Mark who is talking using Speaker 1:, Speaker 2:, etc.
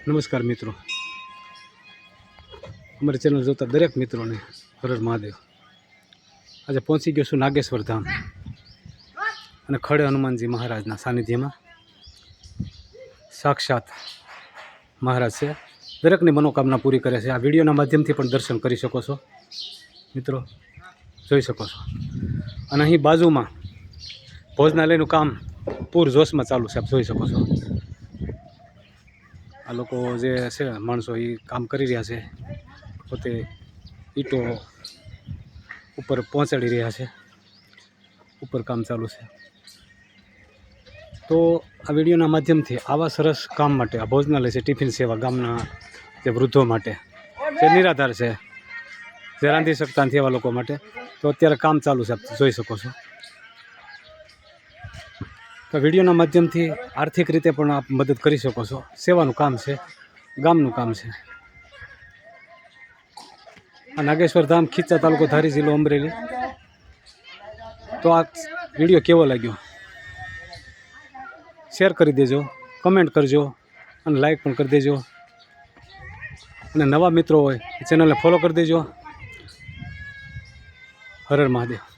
Speaker 1: નમસ્કાર મિત્રો, અમારી ચેનલ જોતા દરેક મિત્રોને હર હર મહાદેવ। આજે પહોંચી ગયો છું નાગેશ્વર ધામ અને ખડે હનુમાનજી મહારાજના સાનિધ્યમાં। સાક્ષાત મહારાજ છે, દરેકની મનોકામના પૂરી કરે છે। આ વિડીયોના માધ્યમથી પણ દર્શન કરી શકો છો મિત્રો, જોઈ શકો છો। અને અહીં બાજુમાં ભોજનાલયનું કામ પૂર જોશમાં ચાલુ છે, આપ જોઈ શકો છો। આ લોકો જે છે માણસો એ કામ કરી રહ્યા છે, પોતે ઈંટો ઉપર પહોંચાડી રહ્યા છે, ઉપર કામ ચાલુ છે। તો આ વિડીયોના માધ્યમથી આવા સરસ કામ માટે આ ભોજનાલય છે, ટિફિન સેવા ગામના જે વૃદ્ધો માટે, જે નિરાધાર છે, જે રાંધી શકતા નથી એવા લોકો માટે, તો અત્યારે કામ ચાલુ છે, આપ જોઈ શકો છો। તો વિડીયોના માધ્યમથી આર્થિક રીતે પણ આપ મદદ કરી શકો છો। સેવાનું કામ છે, ગામનું કામ છે। આ નાગેશ્વર ધામ, ખીચા તાલુકો, ધારી જિલ્લો અમરેલી। તો આ વિડીયો કેવો લાગ્યો શેર કરી દેજો, કમેન્ટ કરજો અને લાઈક પણ કરી દેજો। અને નવા મિત્રો હોય ચેનલને ફોલો કરી દેજો। હર હર મહાદેવ।